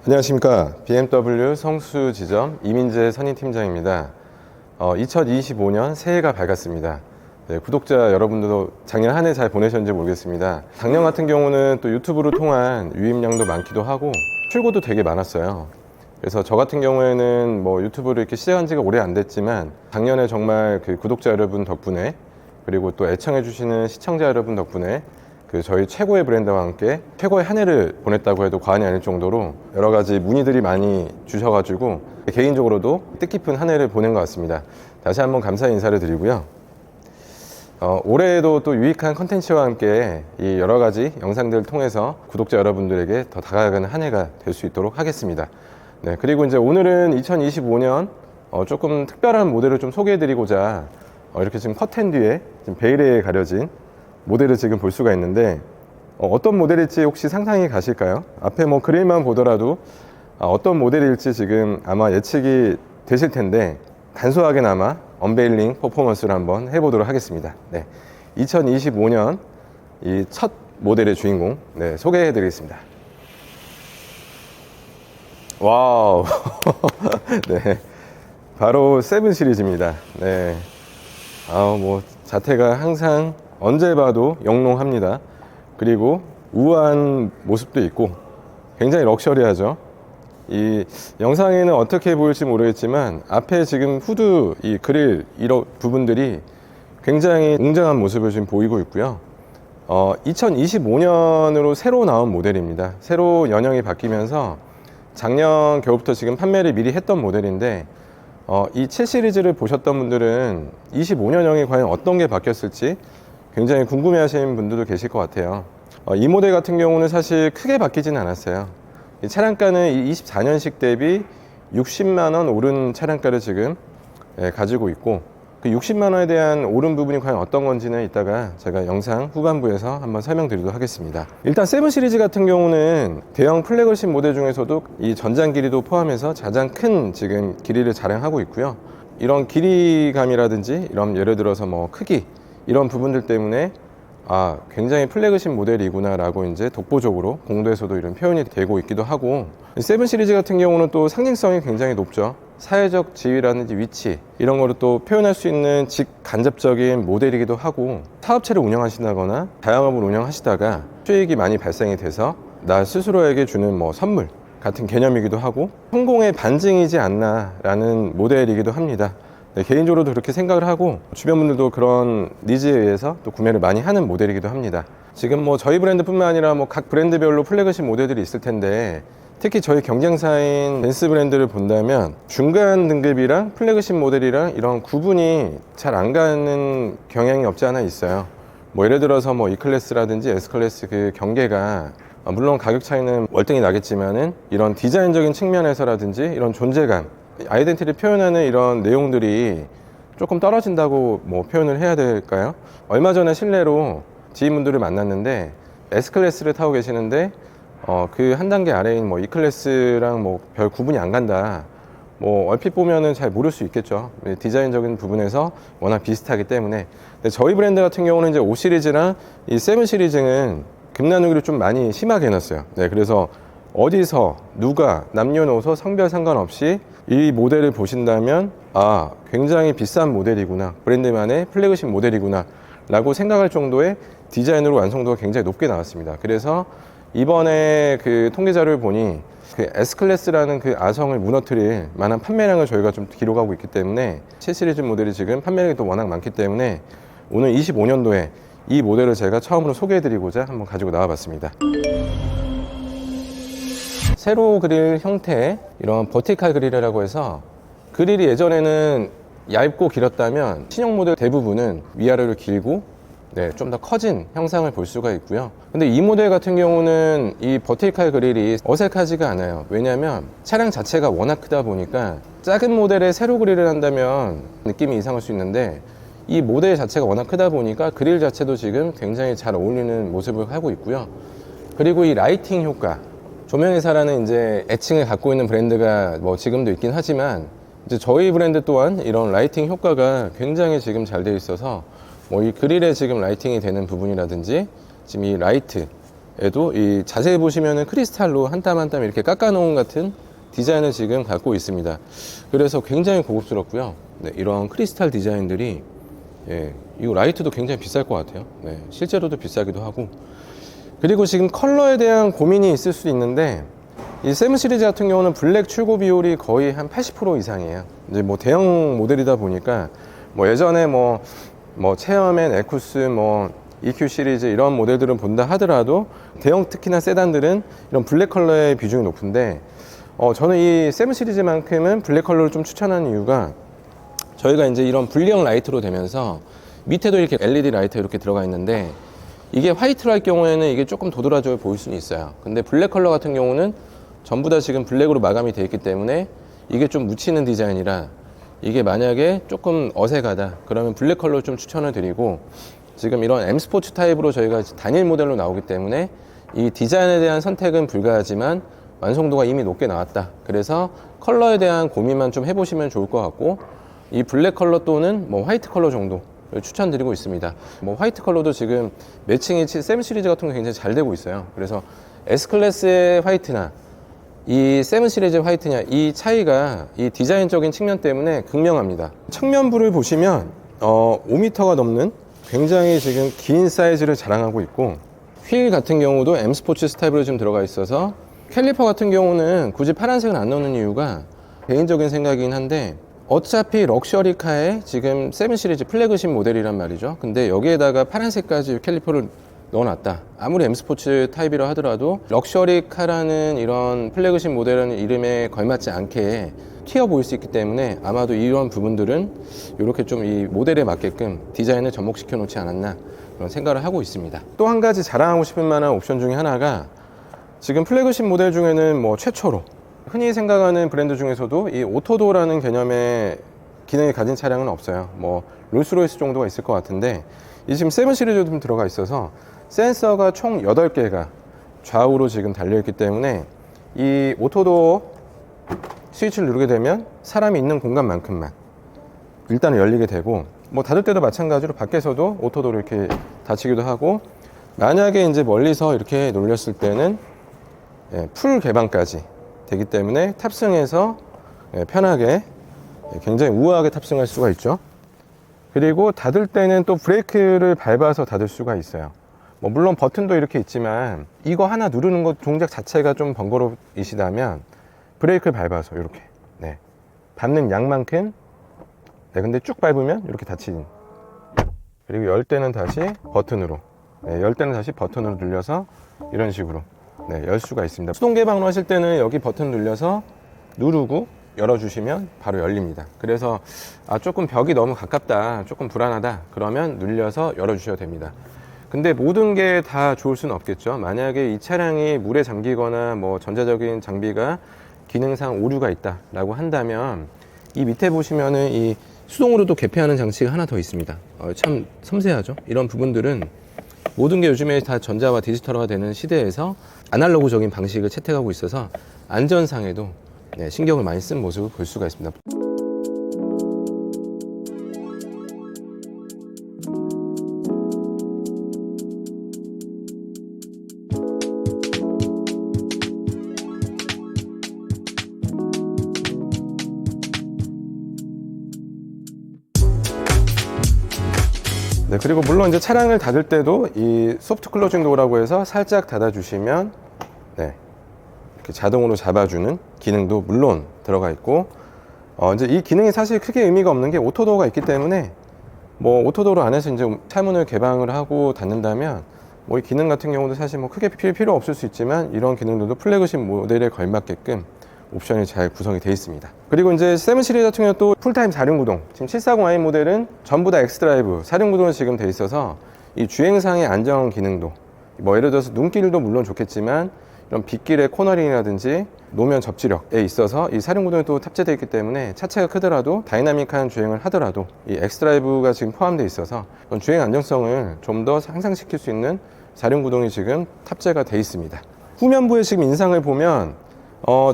안녕하십니까. BMW 성수 지점 이민재 선임팀장입니다. 2025년 새해가 밝았습니다. 네, 구독자 여러분들도 작년 한 해 잘 보내셨는지 모르겠습니다. 작년 같은 경우는 또 유튜브로 통한 유입량도 많기도 하고 출고도 되게 많았어요. 그래서 저 같은 경우에는 뭐 유튜브를 이렇게 시작한 지가 오래 안 됐지만 작년에 정말 그 구독자 여러분 덕분에, 그리고 또 애청해 주시는 시청자 여러분 덕분에 저희 최고의 브랜드와 함께 최고의 한 해를 보냈다고 해도 과언이 아닐 정도로 여러 가지 문의들이 많이 주셔가지고 개인적으로도 뜻깊은 한 해를 보낸 것 같습니다. 다시 한번 감사의 인사를 드리고요. 올해에도 또 유익한 컨텐츠와 함께 이 여러 가지 영상들을 통해서 구독자 여러분들에게 더 다가가는 한 해가 될 수 있도록 하겠습니다. 네, 그리고 이제 오늘은 2025년 조금 특별한 모델을 좀 소개해 드리고자 이렇게 지금 커튼 뒤에 지금 베일에 가려진 모델을 지금 볼 수가 있는데, 어떤 모델일지 혹시 상상이 가실까요? 앞에 뭐 그릴만 보더라도 어떤 모델일지 지금 아마 예측이 되실 텐데, 간소하게나마 언베일링 퍼포먼스를 한번 해보도록 하겠습니다. 네, 2025년 이 첫 모델의 주인공 소개해 드리겠습니다. 와우. 네, 바로 7 시리즈입니다. 네, 뭐 자태가 항상 언제 봐도 영롱합니다. 그리고 우아한 모습도 있고 굉장히 럭셔리하죠. 이 영상에는 어떻게 보일지 모르겠지만 앞에 지금 후드 이 그릴 이런 부분들이 굉장히 웅장한 모습을 지금 보이고 있고요. 2025년으로 새로 나온 모델입니다. 새로 연형이 바뀌면서 작년 겨울부터 지금 판매를 미리 했던 모델인데, 이 7 시리즈를 보셨던 분들은 25년형이 과연 어떤 게 바뀌었을지 굉장히 궁금해 하시는 분들도 계실 것 같아요. 이 모델 같은 경우는 사실 크게 바뀌지는 않았어요. 이 차량가는 24년식 대비 60만원 오른 차량가를 지금 가지고 있고, 그 60만원에 대한 오른 부분이 과연 어떤 건지는 이따가 제가 영상 후반부에서 한번 설명드리도록 하겠습니다. 일단 7 시리즈 같은 경우는 대형 플래그십 모델 중에서도 이 전장 길이도 포함해서 가장 큰 지금 길이를 자랑하고 있고요. 이런 길이감이라든지 이런 예를 들어서 뭐 크기 이런 부분들 때문에 굉장히 플래그십 모델이구나 라고 이제 독보적으로 공도에서도 이런 표현이 되고 있기도 하고, 7 시리즈 같은 경우는 또 상징성이 굉장히 높죠. 사회적 지위라든지 위치 이런 거를 또 표현할 수 있는 직간접적인 모델이기도 하고, 사업체를 운영하신다거나 자영업을 운영하시다가 수익이 많이 발생이 돼서 나 스스로에게 주는 뭐 선물 같은 개념이기도 하고 성공의 반증이지 않나 라는 모델이기도 합니다. 네, 개인적으로도 그렇게 생각을 하고 주변 분들도 그런 니즈에 의해서 또 구매를 많이 하는 모델이기도 합니다. 지금 뭐 저희 브랜드뿐만 아니라 뭐 각 브랜드별로 플래그십 모델들이 있을 텐데, 특히 저희 경쟁사인 벤츠 브랜드를 본다면 중간 등급이랑 플래그십 모델이랑 이런 구분이 잘 안 가는 경향이 없지 않아 있어요. 뭐 예를 들어서 뭐 E클래스라든지 S클래스 그 경계가 물론 가격 차이는 월등히 나겠지만은 이런 디자인적인 측면에서라든지 이런 존재감, 아이덴티티를 표현하는 이런 내용들이 조금 떨어진다고 뭐 표현을 해야 될까요? 얼마 전에 실내로 지인분들을 만났는데 S클래스를 타고 계시는데 그 한 단계 아래인 뭐 E클래스랑 뭐 별 구분이 안 간다. 뭐 얼핏 보면은 잘 모를 수 있겠죠. 디자인적인 부분에서 워낙 비슷하기 때문에. 근데 저희 브랜드 같은 경우는 이제 5 시리즈랑 이 7 시리즈는 금나누기를 좀 많이 심하게 해놨어요. 네, 그래서 어디서 누가 남녀노소 성별 상관없이 이 모델을 보신다면 굉장히 비싼 모델이구나, 브랜드만의 플래그십 모델이구나 라고 생각할 정도의 디자인으로 완성도가 굉장히 높게 나왔습니다. 그래서 이번에 그 통계 자료를 보니 그 S클래스라는 그 아성을 무너뜨릴 만한 판매량을 저희가 좀 기록하고 있기 때문에 7 시리즈 모델이 지금 판매량이 또 워낙 많기 때문에 오늘 25년도에 이 모델을 제가 처음으로 소개해드리고자 한번 가지고 나와봤습니다. 세로 그릴 형태의 이런 버티칼 그릴이라고 해서, 그릴이 예전에는 얇고 길었다면 신형 모델 대부분은 위아래로 길고 좀 더 커진 형상을 볼 수가 있고요. 근데 이 모델 같은 경우는 이 버티칼 그릴이 어색하지가 않아요. 왜냐하면 차량 자체가 워낙 크다 보니까 작은 모델에 세로 그릴을 한다면 느낌이 이상할 수 있는데, 이 모델 자체가 워낙 크다 보니까 그릴 자체도 지금 굉장히 잘 어울리는 모습을 하고 있고요. 그리고 이 라이팅 효과, 조명회사라는 이제 애칭을 갖고 있는 브랜드가 뭐 지금도 있긴 하지만, 이제 저희 브랜드 또한 이런 라이팅 효과가 굉장히 지금 잘 되어 있어서 뭐 이 그릴에 지금 라이팅이 되는 부분이라든지 지금 이 라이트 에도 이 자세히 보시면은 크리스탈로 한 땀 한 땀 이렇게 깎아 놓은 같은 디자인을 지금 갖고 있습니다. 그래서 굉장히 고급스럽고요. 네, 이런 크리스탈 디자인들이 예, 이거 라이트도 굉장히 비쌀 것 같아요. 네, 실제로도 비싸기도 하고. 그리고 지금 컬러에 대한 고민이 있을 수 있는데 이 세븐 시리즈 같은 경우는 블랙 출고 비율이 거의 한 80% 이상이에요. 이제 뭐 대형 모델이다 보니까 뭐 예전에 뭐 체어맨, 에쿠스, 뭐 EQ 시리즈 이런 모델들은 본다 하더라도 대형 특히나 세단들은 이런 블랙 컬러의 비중이 높은데 저는 이 세븐 시리즈만큼은 블랙 컬러를 좀 추천하는 이유가 저희가 이제 이런 분리형 라이트로 되면서 밑에도 이렇게 LED 라이트 이렇게 들어가 있는데 이게 화이트로 할 경우에는 이게 조금 도드라져 보일 수는 있어요. 근데 블랙 컬러 같은 경우는 전부 다 지금 블랙으로 마감이 되어 있기 때문에 이게 좀 묻히는 디자인이라 이게 만약에 조금 어색하다 그러면 블랙 컬러 좀 추천을 드리고 지금 이런 M 스포츠 타입으로 저희가 단일 모델로 나오기 때문에 이 디자인에 대한 선택은 불가하지만 완성도가 이미 높게 나왔다. 그래서 컬러에 대한 고민만 좀 해보시면 좋을 것 같고 이 블랙 컬러 또는 뭐 화이트 컬러 정도 추천드리고 있습니다. 뭐 화이트 컬러도 지금 매칭이 세븐 시리즈 같은 거 굉장히 잘 되고 있어요. 그래서 S클래스의 화이트나 이 세븐 시리즈 화이트냐 이 차이가 이 디자인적인 측면 때문에 극명합니다. 측면부를 보시면 5m가 넘는 굉장히 지금 긴 사이즈를 자랑하고 있고 휠 같은 경우도 M 스포츠 스타일로 지금 들어가 있어서 캘리퍼 같은 경우는 굳이 파란색을 안 넣는 이유가 개인적인 생각이긴 한데 어차피 럭셔리카에 지금 세븐 시리즈 플래그십 모델이란 말이죠. 근데 여기에다가 파란색까지 캘리퍼를 넣어놨다. 아무리 M 스포츠 타입이라 하더라도 럭셔리카라는 이런 플래그십 모델은 이름에 걸맞지 않게 튀어 보일 수 있기 때문에 아마도 이런 부분들은 이렇게 좀 이 모델에 맞게끔 디자인을 접목시켜 놓지 않았나 그런 생각을 하고 있습니다. 또 한 가지 자랑하고 싶은 만한 옵션 중에 하나가 지금 플래그십 모델 중에는 뭐 최초로 흔히 생각하는 브랜드 중에서도 이 오토도라는 개념의 기능을 가진 차량은 없어요. 뭐 롤스로이스 정도가 있을 것 같은데 이 지금 세븐 시리즈도 좀 들어가 있어서 센서가 총 8개가 좌우로 지금 달려있기 때문에 이 오토도어 스위치를 누르게 되면 사람이 있는 공간만큼만 일단은 열리게 되고 뭐 닫을 때도 마찬가지로 밖에서도 오토도어로 이렇게 닫히기도 하고 만약에 이제 멀리서 이렇게 눌렸을 때는 풀 개방까지 되기 때문에 탑승해서 편하게 굉장히 우아하게 탑승할 수가 있죠. 그리고 닫을 때는 또 브레이크를 밟아서 닫을 수가 있어요. 뭐 물론 버튼도 이렇게 있지만 이거 하나 누르는 것 동작 자체가 좀 번거로우시다면 브레이크를 밟아서 이렇게 밟는 양만큼 근데 쭉 밟으면 이렇게 닫히는 그리고 열 때는 다시 버튼으로 열 때는 다시 버튼으로 눌려서 이런 식으로 열 수가 있습니다. 수동 개방으로 하실 때는 여기 버튼 눌려서 누르고 열어주시면 바로 열립니다. 그래서 조금 벽이 너무 가깝다 조금 불안하다 그러면 눌려서 열어주셔도 됩니다. 근데 모든 게 다 좋을 수는 없겠죠. 만약에 이 차량이 물에 잠기거나 뭐 전자적인 장비가 기능상 오류가 있다 라고 한다면 이 밑에 보시면은 이 수동으로도 개폐하는 장치가 하나 더 있습니다. 참 섬세하죠. 이런 부분들은 모든 게 요즘에 다 전자와 디지털화가 되는 시대에서 아날로그적인 방식을 채택하고 있어서 안전상에도 신경을 많이 쓴 모습을 볼 수가 있습니다. 그리고 물론 이제 차량을 닫을 때도 이 소프트 클로징 도어라고 해서 살짝 닫아주시면 이렇게 자동으로 잡아주는 기능도 물론 들어가 있고 이제 이 기능이 사실 크게 의미가 없는 게 오토도어가 있기 때문에 뭐 오토도어로 안에서 이제 차문을 개방을 하고 닫는다면 뭐 이 기능 같은 경우도 사실 뭐 크게 필요 없을 수 있지만 이런 기능들도 플래그십 모델에 걸맞게끔 옵션이 잘 구성이 되어 있습니다. 그리고 이제 세븐 시리즈 같은 경우는 또 풀타임 4륜구동 지금 740i 모델은 전부 다 엑스드라이브 4륜구동으로 지금 되어 있어서 이 주행상의 안정 기능도 뭐 예를 들어서 눈길도 물론 좋겠지만 이런 빗길의 코너링이라든지 노면 접지력에 있어서 이 4륜구동이 또 탑재되어 있기 때문에 차체가 크더라도 다이나믹한 주행을 하더라도 이 엑스드라이브가 지금 포함되어 있어서 주행 안정성을 좀 더 향상시킬 수 있는 4륜구동이 지금 탑재가 되어 있습니다. 후면부의 지금 인상을 보면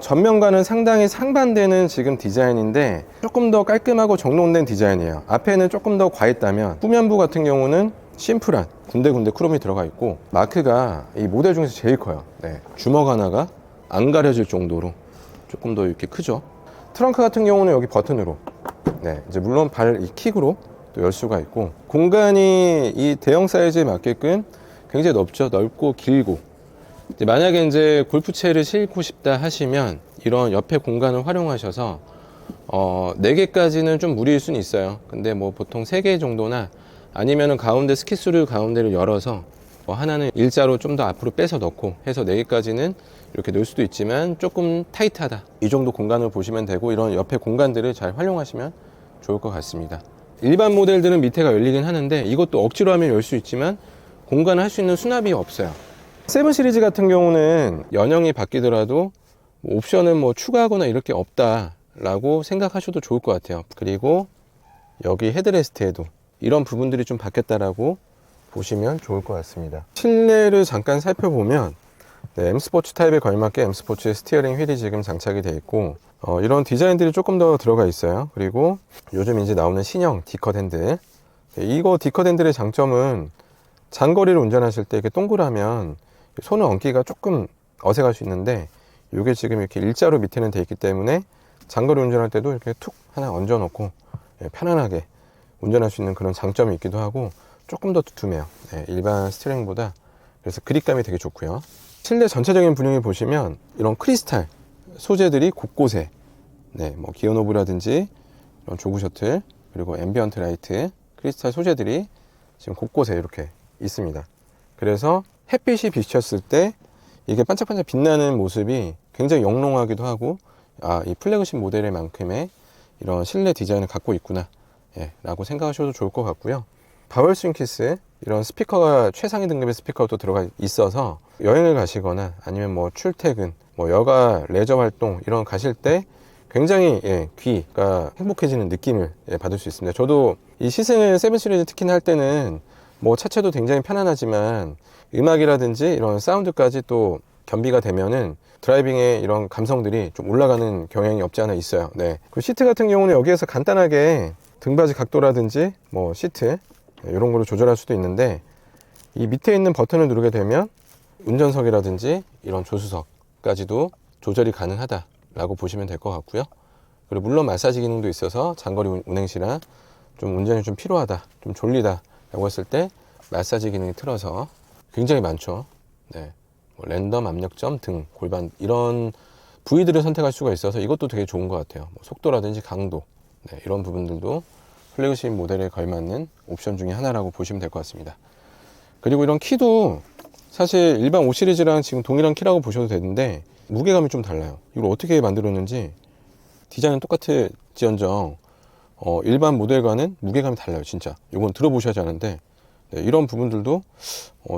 전면과는 상당히 상반되는 지금 디자인인데 조금 더 깔끔하고 정돈된 디자인이에요. 앞에는 조금 더 과했다면 후면부 같은 경우는 심플한 군데군데 크롬이 들어가 있고, 마크가 이 모델 중에서 제일 커요. 네, 주먹 하나가 안 가려질 정도로 조금 더 이렇게 크죠. 트렁크 같은 경우는 여기 버튼으로, 네, 이제 물론 발 이 킥으로 또 열 수가 있고, 공간이 이 대형 사이즈에 맞게끔 굉장히 넓죠. 넓고 길고. 이제 만약에 이제 골프채를 싣고 싶다 하시면 이런 옆에 공간을 활용하셔서 4개까지는 좀 무리일 수는 있어요. 근데 뭐 보통 3개 정도나, 아니면은 가운데 스키스루 가운데를 열어서 뭐 하나는 일자로 좀 더 앞으로 빼서 넣고 해서 4개까지는 이렇게 넣을 수도 있지만 조금 타이트하다, 이 정도 공간을 보시면 되고, 이런 옆에 공간들을 잘 활용하시면 좋을 것 같습니다. 일반 모델들은 밑에가 열리긴 하는데 이것도 억지로 하면 열 수 있지만 공간을 할 수 있는 수납이 없어요. 7 시리즈 같은 경우는 연형이 바뀌더라도 옵션은 뭐 추가하거나 이럴 게 없다라고 생각하셔도 좋을 것 같아요. 그리고 여기 헤드레스트에도 이런 부분들이 좀 바뀌었다라고 보시면 좋을 것 같습니다. 실내를 잠깐 살펴보면, 네, M스포츠 타입에 걸맞게 M스포츠 스티어링 휠이 지금 장착이 되어 있고, 이런 디자인들이 조금 더 들어가 있어요. 그리고 요즘 이제 나오는 신형 D컷 핸들, 이거 D컷 핸들의 장점은 장거리를 운전하실 때 이렇게 동그라면 손을 얹기가 조금 어색할 수 있는데, 이게 지금 이렇게 일자로 밑에는 돼 있기 때문에 장거리 운전할 때도 이렇게 툭 하나 얹어 놓고 편안하게 운전할 수 있는 그런 장점이 있기도 하고, 조금 더 두툼해요. 네, 일반 스티어링보다. 그래서 그립감이 되게 좋고요. 실내 전체적인 분위기 보시면 이런 크리스탈 소재들이 곳곳에, 네, 뭐 기어 노브라든지 이런 조그 셔틀, 그리고 앰비언트 라이트, 크리스탈 소재들이 지금 곳곳에 이렇게 있습니다. 그래서 햇빛이 비쳤을 때 이게 반짝반짝 빛나는 모습이 굉장히 영롱하기도 하고, 이 플래그십 모델의 만큼의 이런 실내 디자인을 갖고 있구나, 라고 생각하셔도 좋을 것 같고요. 바월 스윙 키스, 이런 스피커가 최상위 등급의 스피커도 들어가 있어서 여행을 가시거나 아니면 뭐 출퇴근, 뭐 여가 레저 활동 이런 가실 때 굉장히 귀가 행복해지는 느낌을 받을 수 있습니다. 저도 이 시승을 7 시리즈 특히나 할 때는 뭐 차체도 굉장히 편안하지만 음악이라든지 이런 사운드까지 또 겸비가 되면은 드라이빙의 이런 감성들이 좀 올라가는 경향이 없지 않아 있어요. 네. 그 시트 같은 경우는 여기에서 간단하게 등받이 각도라든지 뭐 시트 이런 거를 조절할 수도 있는데, 이 밑에 있는 버튼을 누르게 되면 운전석이라든지 이런 조수석까지도 조절이 가능하다라고 보시면 될 것 같고요. 그리고 물론 마사지 기능도 있어서 장거리 운행 시나 좀 운전이 좀 피로하다, 좀 졸리다 라고 했을 때 마사지 기능이 틀어서 굉장히 많죠. 네. 뭐 랜덤 압력점 등 골반 이런 부위들을 선택할 수가 있어서 이것도 되게 좋은 것 같아요. 뭐 속도라든지 강도, 네, 이런 부분들도 플래그십 모델에 걸맞는 옵션 중에 하나라고 보시면 될 것 같습니다. 그리고 이런 키도 사실 일반 5 시리즈랑 지금 동일한 키라고 보셔도 되는데 무게감이 좀 달라요. 이걸 어떻게 만들었는지, 디자인은 똑같을지언정 일반 모델과는 무게감이 달라요. 진짜 이건 들어보셔야지 아는데, 네, 이런 부분들도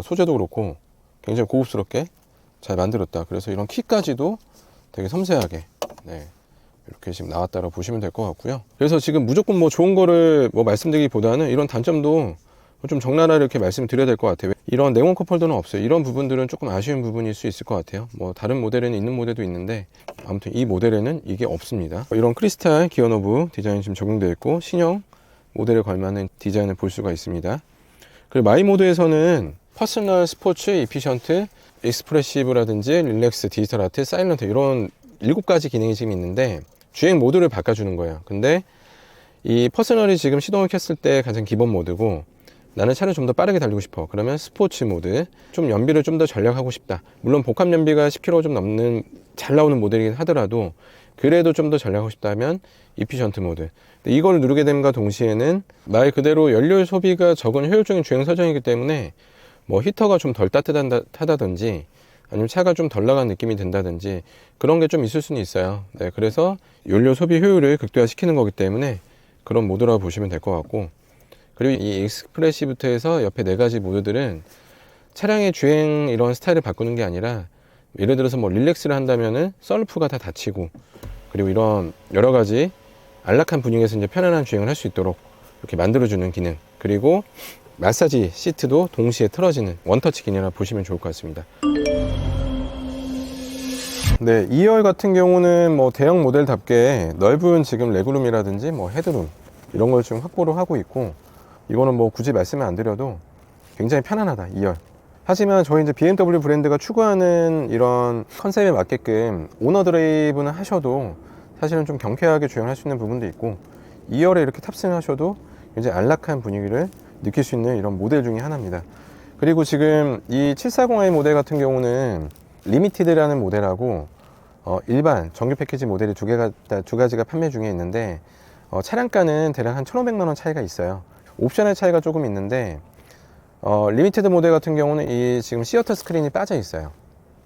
소재도 그렇고 굉장히 고급스럽게 잘 만들었다. 그래서 이런 키까지도 되게 섬세하게, 네, 이렇게 지금 나왔다고 보시면 될 것 같고요. 그래서 지금 무조건 뭐 좋은 거를 뭐 말씀드리기보다는 이런 단점도 좀 적나라하게 이렇게 말씀을 드려야 될 것 같아요. 이런 네온 컵홀더는 없어요. 이런 부분들은 조금 아쉬운 부분일 수 있을 것 같아요. 뭐 다른 모델에는 있는 모델도 있는데 아무튼 이 모델에는 이게 없습니다. 이런 크리스탈 기어 노브 디자인이 지금 적용되어 있고, 신형 모델에 걸맞는 디자인을 볼 수가 있습니다. 그리고 마이 모드에서는 퍼스널, 스포츠, 이피션트, 익스프레시브라든지 릴렉스, 디지털 아트, 사일런트 이런 7가지 기능이 지금 있는데 주행 모드를 바꿔주는 거예요. 근데 이 퍼스널이 지금 시동을 켰을 때 가장 기본 모드고, 나는 차를 좀 더 빠르게 달리고 싶어 그러면 스포츠 모드, 좀 연비를 좀 더 전략하고 싶다, 물론 복합 연비가 10km 좀 넘는 잘 나오는 모델이긴 하더라도 그래도 좀 더 전략하고 싶다면 이피션트 모드. 근데 이걸 누르게 됨과 동시에는 말 그대로 연료 소비가 적은 효율적인 주행 설정이기 때문에 뭐 히터가 좀 덜 따뜻하다든지 아니면 차가 좀 덜 나간 느낌이 든다든지 그런 게 좀 있을 수는 있어요. 네, 그래서 연료 소비 효율을 극대화시키는 거기 때문에 그런 모드라고 보시면 될 것 같고, 그리고 이 익스프레시부터 해서 옆에 4가지 모드들은 차량의 주행 이런 스타일을 바꾸는 게 아니라, 예를 들어서 뭐 릴렉스를 한다면은 썬루프가 다 닫히고, 그리고 이런 여러 가지 안락한 분위기에서 이제 편안한 주행을 할 수 있도록 이렇게 만들어주는 기능, 그리고 마사지 시트도 동시에 틀어지는 원터치 기능이라 보시면 좋을 것 같습니다. 네, 2열 같은 경우는 뭐 대형 모델답게 넓은 지금 레그룸이라든지 뭐 헤드룸 이런 걸 지금 확보를 하고 있고, 이거는 뭐 굳이 말씀을 안 드려도 굉장히 편안하다 2열. 하지만 저희 이제 BMW 브랜드가 추구하는 이런 컨셉에 맞게끔 오너 드라이브는 하셔도 사실은 좀 경쾌하게 주행할 수 있는 부분도 있고 2열에 이렇게 탑승하셔도 굉장히 안락한 분위기를 느낄 수 있는 이런 모델 중에 하나입니다. 그리고 지금 이 740i 모델 같은 경우는 리미티드라는 모델하고 일반 정규 패키지 모델이 두 가지가 판매 중에 있는데 차량가는 대략 한 1,500만 원 차이가 있어요. 옵션의 차이가 조금 있는데 리미티드 모델 같은 경우는 이 지금 시어터 스크린이 빠져 있어요.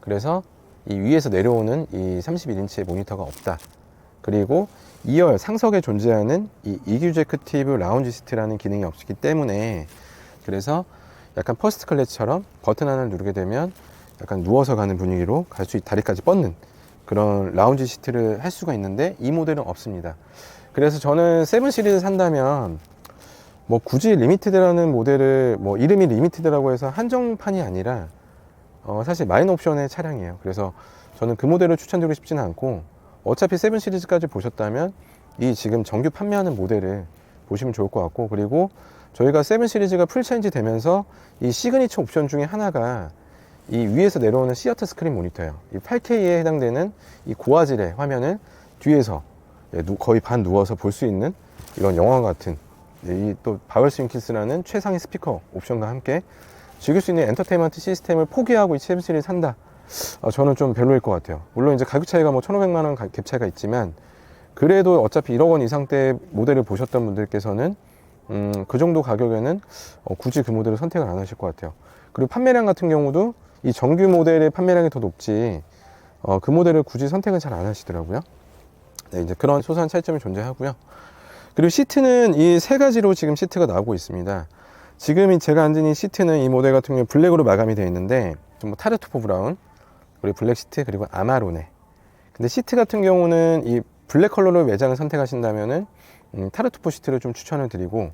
그래서 이 위에서 내려오는 이 31인치의 모니터가 없다. 그리고 2열 상석에 존재하는 이 이규제크티브 라운지 시트라는 기능이 없기 때문에 그래서 약간 퍼스트 클래스처럼 버튼 하나를 누르게 되면 약간 누워서 가는 분위기로 갈 수 있, 다리까지 뻗는 그런 라운지 시트를 할 수가 있는데 이 모델은 없습니다. 그래서 저는 7 시리즈 산다면 뭐 굳이 리미티드라는 모델을 뭐 이름이 리미티드라고 해서 한정판이 아니라 사실 마이너 옵션의 차량이에요. 그래서 저는 그 모델을 추천드리고 싶지는 않고 어차피 7 시리즈까지 보셨다면 이 지금 정규 판매하는 모델을 보시면 좋을 것 같고, 그리고 저희가 7 시리즈가 풀 체인지 되면서 이 시그니처 옵션 중에 하나가 이 위에서 내려오는 시어터 스크린 모니터예요. 이 8K에 해당되는 이 고화질의 화면을 뒤에서 거의 반 누워서 볼 수 있는 이런 영화 같은 이 또 바월스윙키스라는 최상위 스피커 옵션과 함께 즐길 수 있는 엔터테인먼트 시스템을 포기하고 이 7 시리즈 산다. 저는 좀 별로일 것 같아요. 물론 이제 가격 차이가 뭐 1,500만 원 갭 차이가 있지만 그래도 어차피 1억 원 이상대 모델을 보셨던 분들께서는 그 정도 가격에는 굳이 그 모델을 선택을 안 하실 것 같아요. 그리고 판매량 같은 경우도 이 정규 모델의 판매량이 더 높지 그 모델을 굳이 선택은 잘 안 하시더라고요. 네, 이제 그런 소소한 차이점이 존재하고요. 그리고 시트는 이 세 가지로 지금 시트가 나오고 있습니다. 지금 제가 앉은 이 시트는 이 모델 같은 경우에 블랙으로 마감이 되어 있는데 뭐 타르투포 브라운, 그리고 블랙 시트, 그리고 아마로네. 근데 시트 같은 경우는 이 블랙 컬러로 외장을 선택하신다면은 타르투포 시트를 좀 추천을 드리고,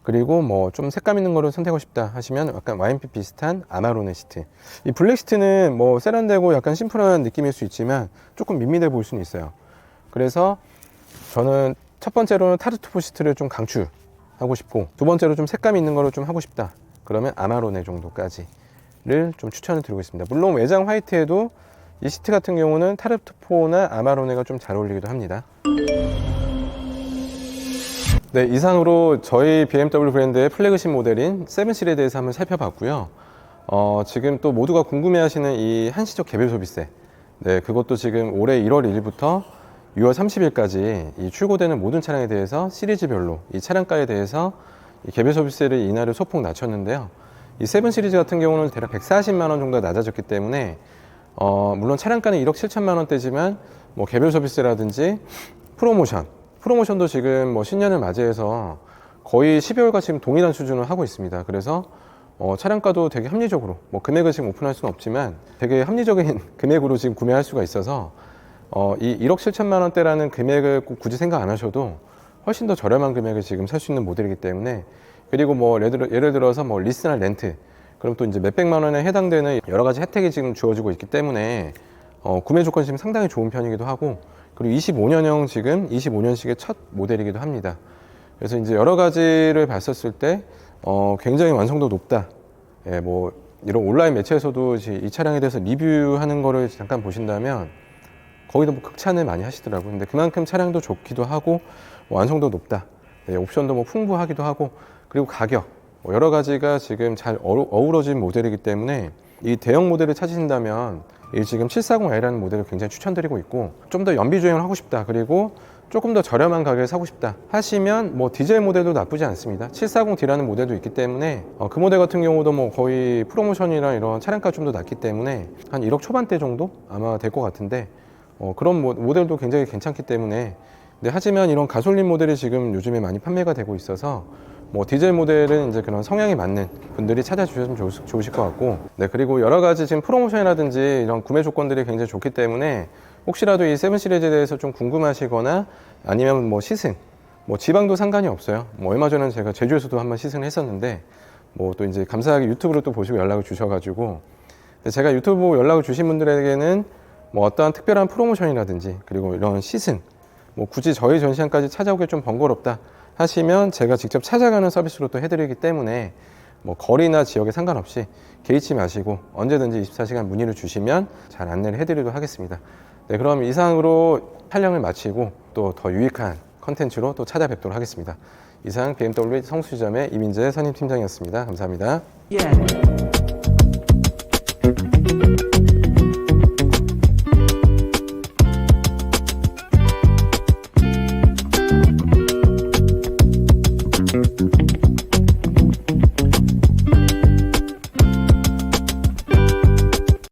그리고 뭐 좀 색감 있는 거를 선택하고 싶다 하시면 약간 와인빛 비슷한 아마로네 시트. 이 블랙 시트는 뭐 세련되고 약간 심플한 느낌일 수 있지만 조금 밋밋해 보일 수는 있어요. 그래서 저는 첫 번째로는 타르투포 시트를 좀 강추하고 싶고, 두 번째로 좀 색감 있는 거를 좀 하고 싶다 그러면 아마로네 정도까지를 좀 추천을 드리고 있습니다. 물론 외장 화이트에도 이 시트 같은 경우는 타르투포나 아마로네가 좀 잘 어울리기도 합니다. 네, 이상으로 저희 BMW 브랜드의 플래그십 모델인 7 시리즈에 대해서 한번 살펴봤고요. 지금 또 모두가 궁금해하시는 이 한시적 개별 소비세, 네, 그것도 지금 올해 1월 1일부터 6월 30일까지 이 출고되는 모든 차량에 대해서 시리즈별로 이 차량가에 대해서 이 개별 소비세를 인하를 소폭 낮췄는데요. 이 7 시리즈 같은 경우는 대략 140만 원 정도 낮아졌기 때문에 물론 차량가는 1억 7천만 원대지만 뭐 개별 소비세라든지 프로모션도 지금 뭐 신년을 맞이해서 거의 12월과 지금 동일한 수준을 하고 있습니다. 그래서 차량가도 되게 합리적으로, 뭐 금액을 지금 오픈할 수는 없지만 되게 합리적인 금액으로 지금 구매할 수가 있어서 이 1억 7천만 원대라는 금액을 꼭 굳이 생각 안 하셔도 훨씬 더 저렴한 금액을 지금 살 수 있는 모델이기 때문에, 그리고 뭐 예를 들어서 뭐 리스나 렌트, 그럼 또 이제 몇백만 원에 해당되는 여러 가지 혜택이 지금 주어지고 있기 때문에 구매 조건이 지금 상당히 좋은 편이기도 하고, 그리고 25년형 지금 25년식의 첫 모델이기도 합니다. 그래서 이제 여러 가지를 봤었을 때 굉장히 완성도 높다. 예, 뭐 이런 온라인 매체에서도 이 차량에 대해서 리뷰하는 거를 잠깐 보신다면 거기도 뭐 극찬을 많이 하시더라고요. 근데 그만큼 차량도 좋기도 하고 완성도 높다. 예, 옵션도 뭐 풍부하기도 하고, 그리고 가격 뭐 여러 가지가 지금 잘 어우러진 모델이기 때문에 이 대형 모델을 찾으신다면 이 지금 740i라는 모델을 굉장히 추천드리고 있고, 좀 더 연비 주행을 하고 싶다, 그리고 조금 더 저렴한 가격에 사고 싶다 하시면 뭐 디젤 모델도 나쁘지 않습니다. 740D라는 모델도 있기 때문에 그 모델 같은 경우도 뭐 거의 프로모션이랑 이런 차량가 좀 더 낮기 때문에 한 1억 초반대 정도 아마 될 것 같은데 그런 모델도 굉장히 괜찮기 때문에. 근데 하지만 이런 가솔린 모델이 지금 요즘에 많이 판매가 되고 있어서 뭐 디젤 모델은 이제 그런 성향이 맞는 분들이 찾아주시면 좋으실 것 같고, 네, 그리고 여러 가지 지금 프로모션이라든지 이런 구매 조건들이 굉장히 좋기 때문에 혹시라도 이 7 시리즈에 대해서 좀 궁금하시거나 아니면 뭐 시승, 뭐 지방도 상관이 없어요. 뭐 얼마 전에 제가 제주에서도 한번 시승을 했었는데 뭐 또 이제 감사하게 유튜브로 또 보시고 연락을 주셔가지고, 제가 유튜브 보고 연락을 주신 분들에게는 뭐 어떠한 특별한 프로모션이라든지 그리고 이런 시승, 뭐 굳이 저희 전시장까지 찾아오기 좀 번거롭다 하시면 제가 직접 찾아가는 서비스로 또 해드리기 때문에 뭐 거리나 지역에 상관없이 개의치 마시고 언제든지 24시간 문의를 주시면 잘 안내를 해드리도록 하겠습니다. 네, 그럼 이상으로 촬영을 마치고 또 더 유익한 컨텐츠로 또 찾아뵙도록 하겠습니다. 이상 BMW 성수점의 이민재 선임팀장이었습니다. 감사합니다.